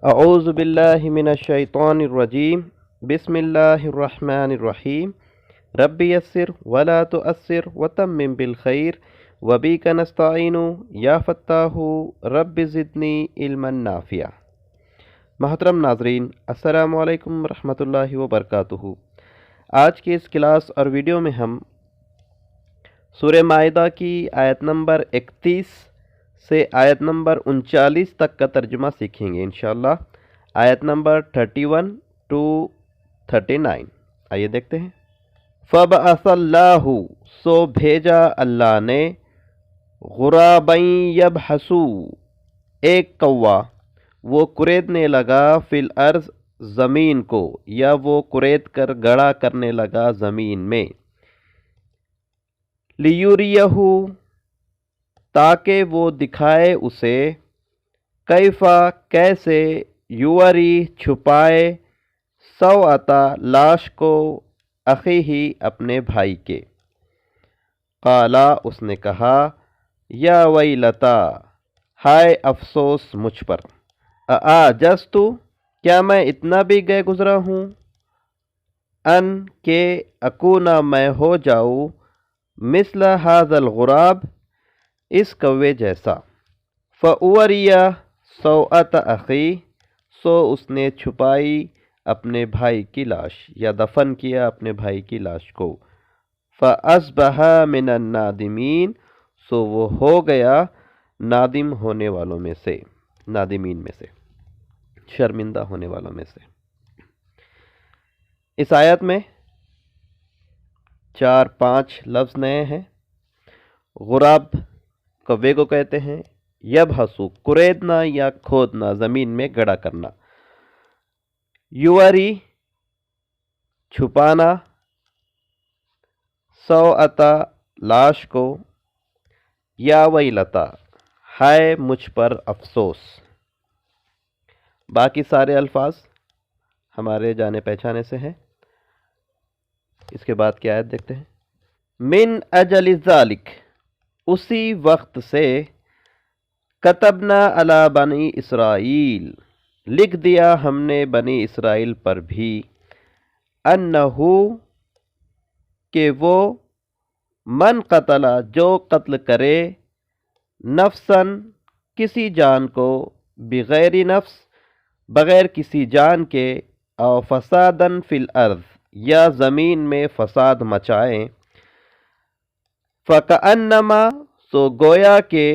اعوذ باللہ من الشیطان الرجیم بسم اللہ الرحمن الرحیم رب یسر ولا تؤثر وتمم بالخیر وبیک نستعین یا فتاح رب زدنی علما نافعا۔ محترم ناظرین، السلام علیکم ورحمۃ اللہ وبرکاتہ۔ آج کے اس کلاس اور ویڈیو میں ہم سورہ مائدہ کی آیت نمبر 31 سے آیت نمبر 39 تک کا ترجمہ سیکھیں گے انشاءاللہ۔ آیت نمبر 31 ٹو 39 آئیے دیکھتے ہیں۔ فَبَعَثَ اللَّهُ سو بھیجا اللہ نے، غُرَابًا يَبْحَثُ ایک کوا، وہ کریدنے لگا، فی الارض زمین کو، یا وہ کرید کر گڑا کرنے لگا زمین میں، لِيُرِيَهُ تاکہ وہ دکھائے اسے، کیفا کیسے، یوری چھپائے، سوءتا لاش کو، اخیہ اپنے بھائی کے، قالا اس نے کہا، یا ویلتا ہائے افسوس مجھ پر، اعجزت کیا میں اتنا بھی گئے گزرا ہوں، ان کہ اکونا میں ہو جاؤں، مثل ھذا الغراب اس کوے جیسا، فَأُوَرِیَ سَوْءَتَ أَخِیہ سو اس نے چھپائی اپنے بھائی کی لاش یا دفن کیا اپنے بھائی کی لاش کو، فَأَصْبَحَ مِنَ النَّادِمِينَ سو وہ ہو گیا نادم ہونے والوں میں سے، نادمین میں سے، شرمندہ ہونے والوں میں سے۔ اس آیت میں 4-5 لفظ نئے ہیں۔ غراب کوے کو کہتے ہیں، یبحثو کریدنا یا کھودنا، زمین میں گڑا کرنا، یوری چھپانا، سوءتا لاش کو، یا ویلتا ہائے مجھ پر افسوس۔ باقی سارے الفاظ ہمارے جانے پہچانے سے ہیں۔ اس کے بعد کی آیت دیکھتے ہیں۔ من اجل ذالک اسی وقت سے، کتبنا علی بنی اسرائیل لکھ دیا ہم نے بنی اسرائیل پر بھی، انہو کہ وہ، من قتل جو قتل کرے، نفسن کسی جان کو، بغیر نفس بغیر کسی جان کے، او فسادن فی الارض یا زمین میں فساد مچائیں، فکأنما سو گویا کہ،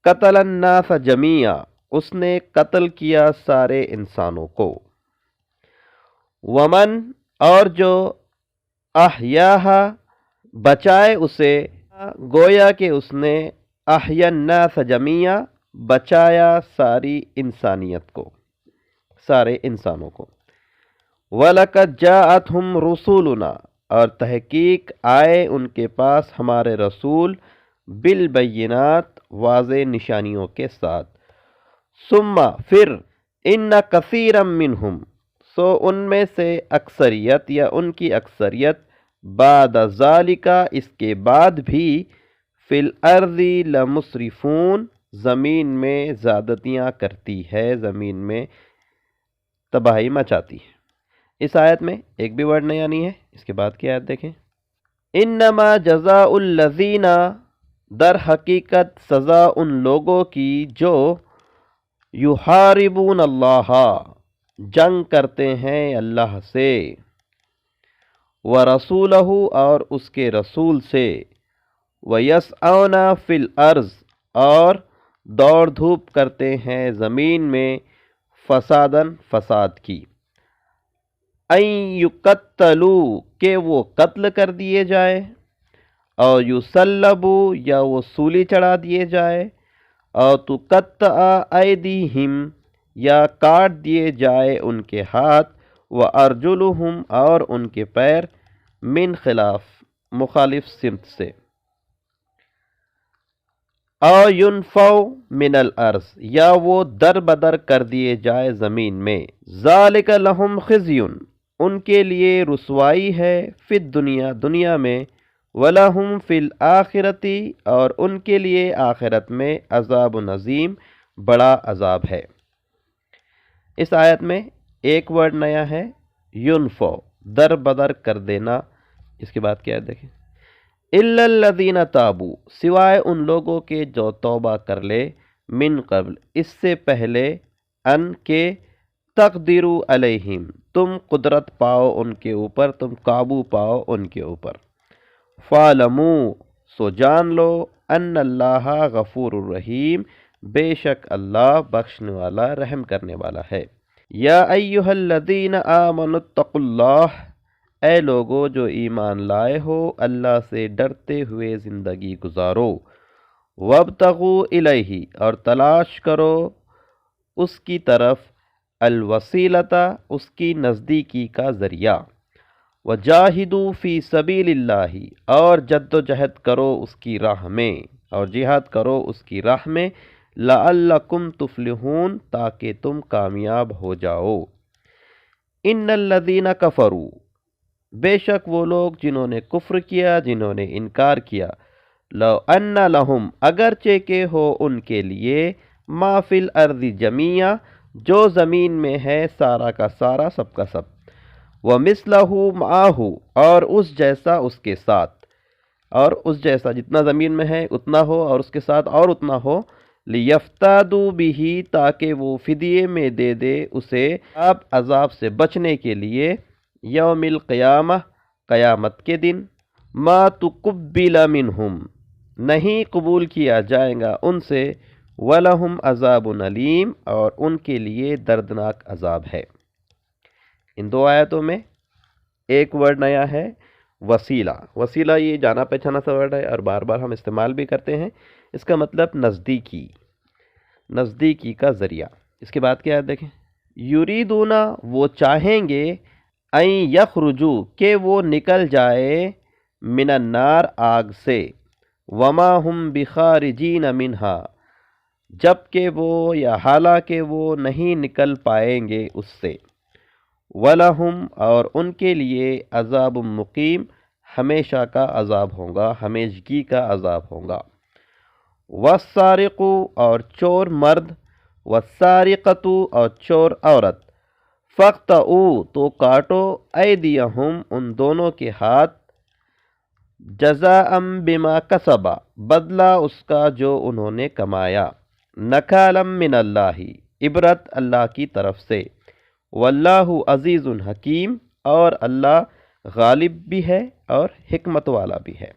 قتل الناس جمیعا اس نے قتل کیا سارے انسانوں کو، ومن اور جو، احیاہا بچائے اسے، گویا کہ اس نے، احیا الناس جمیعا بچایا ساری انسانیت کو، سارے انسانوں کو، وَلَقَدْ جَاءَتْهُمْ رُسُولُنَا اور تحقیق آئے ان کے پاس ہمارے رسول، بالبینات واضح نشانیوں کے ساتھ، ثم پھر، ان کثیرا منہم سو ان میں سے اکثریت یا ان کی اکثریت، بعد ذالک اس کے بعد بھی، فی الارض لمسرفون زمین میں زیادتیاں کرتی ہے، زمین میں تباہی مچاتی ہے۔ اس آیت میں ایک بھی ورڈ نیا نہیں ہے۔ اس کے بعد کی آیت دیکھیں۔ انما جزاء الذین در حقیقت سزا ان لوگوں کی جو، یحاربون اللہ جنگ کرتے ہیں اللہ سے، ورسولہ اور اس کے رسول سے، ویسعون فی الارض اور دوڑ دھوپ کرتے ہیں زمین میں، فسادن فساد کی، ان یقتلوا کہ وہ قتل کر دیے جائے، اور یسلبوا یا وہ سولی چڑھا دیے جائے، اور تقطع ایدیہم یا کاٹ دیے جائے ان کے ہاتھ، وارجلہم اور ان کے پیر، من خلاف مخالف سمت سے، او ینفوا من الارض یا وہ در بدر کر دیے جائے زمین میں، ذالک لہم خزی ان کے لیے رسوائی ہے، فی الدنیا دنیا میں، وَلَهُمْ فِي الْآخِرَةِ اور ان کے لیے آخرت میں، عذاب عظیم بڑا عذاب ہے۔ اس آیت میں ایک ورڈ نیا ہے، ینفو، در بدر کر دینا۔ اس کے بعد کیا ہے دیکھیں، الا الذین تابوا، سوائے ان لوگوں کے جو توبہ کر لے، من قبل، اس سے پہلے، ان کے، تقدروا علیہم، تم قدرت پاؤ ان کے اوپر، تم قابو پاؤ ان کے اوپر، فَاعْلَمُوا، سو جان لو، ان اللہ غفور الرحیم، بے شک اللہ بخشنے والا رحم کرنے والا ہے۔ یا ایہا الذین آمنوا اتقوا اللہ، اے لوگو جو ایمان لائے ہو، اللہ سے ڈرتے ہوئے زندگی گزارو، وابتغوا الیہ، اور تلاش کرو اس کی طرف، الوسیلۃ، اس کی نزدیکی کا ذریعہ، وجاہدوا فی سبیل اللہ، اور جد و جہد کرو اس کی راہ میں، اور جہاد کرو اس کی راہ میں، لعلکم تفلحون، تاکہ تم کامیاب ہو جاؤ۔ ان الذین کفروا، بے شک وہ لوگ جنہوں نے کفر کیا، جنہوں نے انکار کیا، لو ان لہم، اگرچہ کہ ہو ان کے لیے، ما فی الارض جمیعا، جو زمین میں ہے سارا کا سارا، سب کا سب، ومثلہ معاہ، اور اس جیسا اس کے ساتھ، اور اس جیسا جتنا زمین میں ہے اتنا ہو، اور اس کے ساتھ اور اتنا ہو، لیفتادوا بہ، تاکہ وہ فدیے میں دے دے اسے، عذاب سے بچنے کے لیے، یوم القیامہ، قیامت کے دن، ما تقبل منہم، نہیں قبول کیا جائے گا ان سے، وَلَهُمْ عَذَابٌ علیم، اور ان کے لیے دردناک عذاب ہے۔ ان دو آیتوں میں ایک ورڈ نیا ہے، وسیلہ۔ وسیلہ یہ جانا پہچانا سا ورڈ ہے اور بار بار ہم استعمال بھی کرتے ہیں۔ اس کا مطلب نزدیکی، نزدیکی کا ذریعہ۔ اس کے بعد کیا ہے دیکھیں، یریدون، وہ چاہیں گے، این یخرجو، کہ وہ نکل جائے، من النار، آگ سے، وما ہم بخارجین منہا، جبکہ وہ یا حالانکہ وہ نہیں نکل پائیں گے اس سے، وَلَهُمْ، اور ان کے لیے، عذاب مقیم، ہمیشہ کا عذاب ہوگا، ہمیشگی کا عذاب ہوگا۔ وَالسَّارِقُ، اور چور مرد، وَالسَّارِقَةُ، اور چور عورت، فَاقْطَعُوا، تو کاٹو، أَيْدِيَهُمْ، ان دونوں کے ہاتھ، جزاء بما کسبا، بدلہ اس کا جو انہوں نے کمایا، نکالا من اللہ، عبرت اللہ کی طرف سے، واللہ عزیز حکیم، اور اللہ غالب بھی ہے اور حکمت والا بھی ہے۔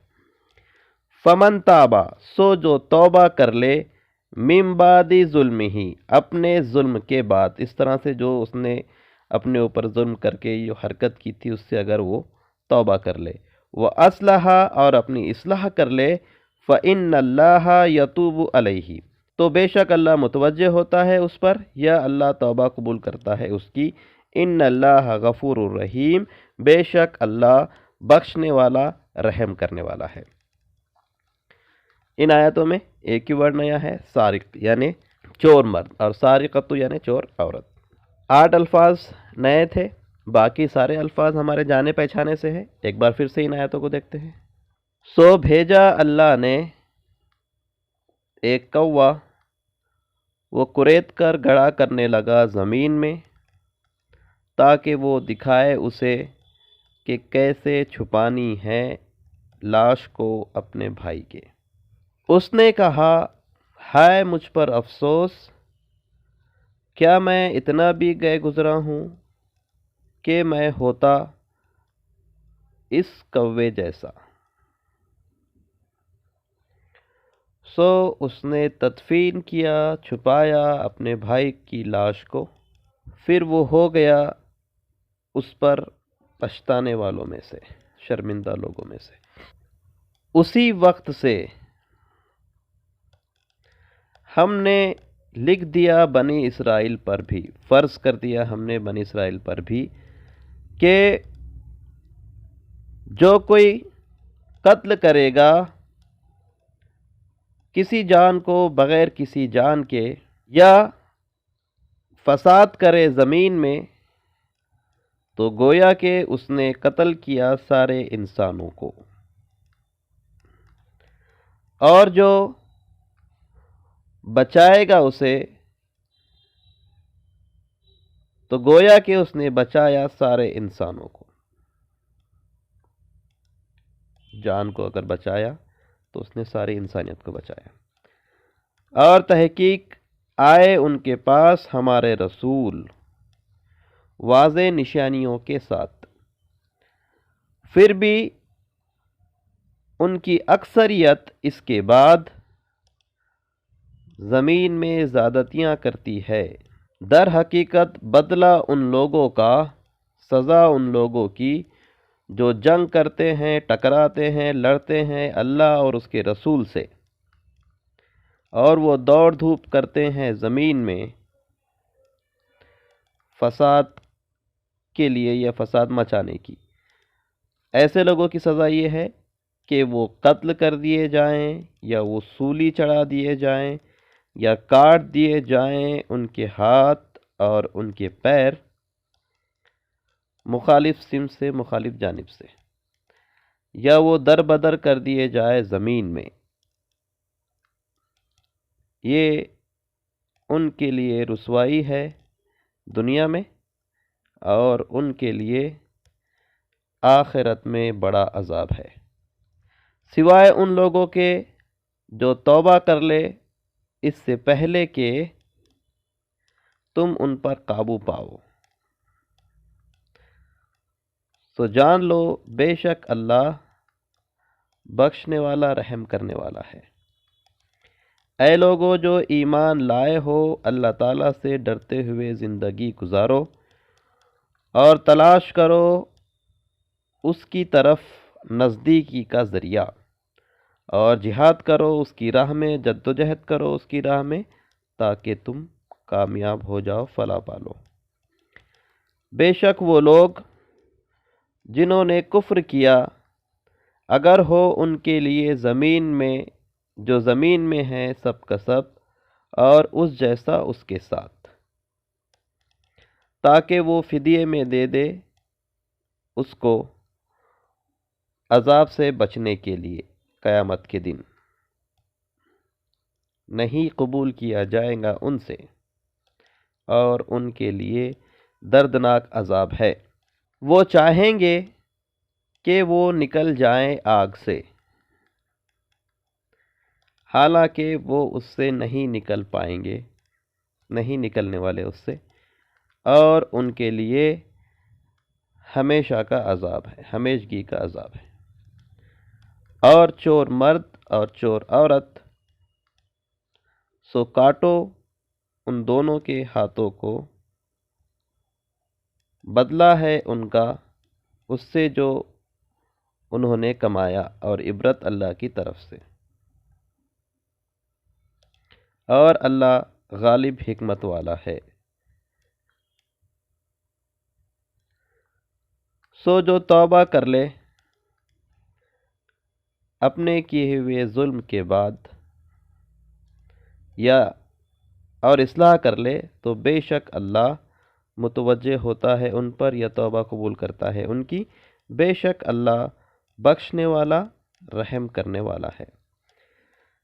فمن تابا، سو جو توبہ کر لے، من بعد ظلمہ، اپنے ظلم کے بعد، اس طرح سے جو اس نے اپنے اوپر ظلم کر کے جو حرکت کی تھی اس سے اگر وہ توبہ کر لے، وہ اصلحہ، اور اپنی اصلاح کر لے، فإن اللہ یتوب علیہ، تو بے شک اللہ متوجہ ہوتا ہے اس پر، یا اللہ توبہ قبول کرتا ہے اس کی، ان اللہ غفور الرحیم، بے شک اللہ بخشنے والا، رحم کرنے والا ہے۔ ان آیتوں میں ایک ہی ورڈ نیا ہے، سارق یعنی چور مرد، اور سارقۃ یعنی چور عورت۔ 8 الفاظ نئے تھے، باقی سارے الفاظ ہمارے جانے پہچانے سے ہیں۔ ایک بار پھر سے ان آیتوں کو دیکھتے ہیں۔ سو بھیجا اللہ نے ایک کوا، وہ کریت کر گڑا کرنے لگا زمین میں، تاکہ وہ دکھائے اسے کہ کیسے چھپانی ہے لاش کو اپنے بھائی کے۔ اس نے کہا، ہائے مجھ پر افسوس، کیا میں اتنا بھی گئے گزرا ہوں کہ میں ہوتا اس کوے جیسا۔ سو اس نے تدفین کیا، چھپایا اپنے بھائی کی لاش کو، پھر وہ ہو گیا اس پر پچھتانے والوں میں سے، شرمندہ لوگوں میں سے۔ اسی وقت سے ہم نے لکھ دیا بنی اسرائیل پر بھی، فرض کر دیا ہم نے بنی اسرائیل پر بھی، کہ جو کوئی قتل کرے گا کسی جان کو بغیر کسی جان کے، یا فساد کرے زمین میں، تو گویا کہ اس نے قتل کیا سارے انسانوں کو، اور جو بچائے گا اسے تو گویا کہ اس نے بچایا سارے انسانوں کو. جان کو اگر بچایا تو اس نے ساری انسانیت کو بچایا. اور تحقیق آئے ان کے پاس ہمارے رسول واضح نشانیوں کے ساتھ، پھر بھی ان کی اکثریت اس کے بعد زمین میں زیادتیاں کرتی ہے. در حقیقت بدلہ ان لوگوں کا، سزا ان لوگوں کی جو جنگ کرتے ہیں، ٹکراتے ہیں، لڑتے ہیں اللہ اور اس کے رسول سے، اور وہ دوڑ دھوپ کرتے ہیں زمین میں فساد کے لیے یا فساد مچانے کی. ایسے لوگوں کی سزا یہ ہے کہ وہ قتل کر دیے جائیں، یا وہ سولی چڑھا دیے جائیں، یا کاٹ دیے جائیں ان کے ہاتھ اور ان کے پیر مخالف سمت سے، مخالف جانب سے، یا وہ در بدر کر دیے جائے زمین میں. یہ ان کے لیے رسوائی ہے دنیا میں، اور ان کے لیے آخرت میں بڑا عذاب ہے، سوائے ان لوگوں کے جو توبہ کر لے اس سے پہلے کہ تم ان پر قابو پاؤ. تو جان لو بے شک اللہ بخشنے والا، رحم کرنے والا ہے. اے لوگو جو ایمان لائے ہو، اللہ تعالیٰ سے ڈرتے ہوئے زندگی گزارو اور تلاش کرو اس کی طرف نزدیکی کا ذریعہ، اور جہاد کرو اس کی راہ میں، جد و جہد کرو اس کی راہ میں، تاکہ تم کامیاب ہو جاؤ، فلاح پالو. بے شک وہ لوگ جنہوں نے کفر کیا، اگر ہو ان کے لیے زمین میں جو زمین میں ہے سب کا سب، اور اس جیسا اس کے ساتھ، تاکہ وہ فدیے میں دے دے اس کو عذاب سے بچنے کے لیے، قیامت کے دن نہیں قبول کیا جائے گا ان سے، اور ان کے لیے دردناک عذاب ہے. وہ چاہیں گے کہ وہ نکل جائیں آگ سے، حالانکہ وہ اس سے نہیں نکل پائیں گے، نہیں نکلنے والے اس سے، اور ان کے لیے ہمیشہ کا عذاب ہے، ہمیشگی کا عذاب ہے. اور چور مرد اور چور عورت، سو کاٹو ان دونوں کے ہاتھوں کو، بدلہ ہے ان کا اس سے جو انہوں نے کمایا، اور عبرت اللہ کی طرف سے، اور اللہ غالب حکمت والا ہے. سو جو توبہ کر لے اپنے کیے ہوئے ظلم کے بعد، یا اور اصلاح کر لے، تو بے شک اللہ متوجہ ہوتا ہے ان پر، یا توبہ قبول کرتا ہے ان کی. بے شک اللہ بخشنے والا، رحم کرنے والا ہے.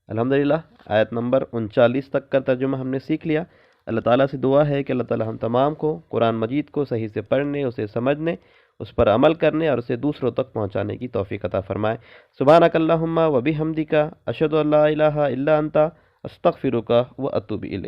الحمدللہ آیت نمبر 39 تک کا ترجمہ ہم نے سیکھ لیا. اللہ تعالیٰ سے دعا ہے کہ اللہ تعالیٰ ہم تمام کو قرآن مجید کو صحیح سے پڑھنے، اسے سمجھنے، اس پر عمل کرنے اور اسے دوسروں تک پہنچانے کی توفیق عطا فرمائے. سبحانک اللہم و بحمدک، اشہد ان لا الہ الا انت، استغفرک و اتوب الیک.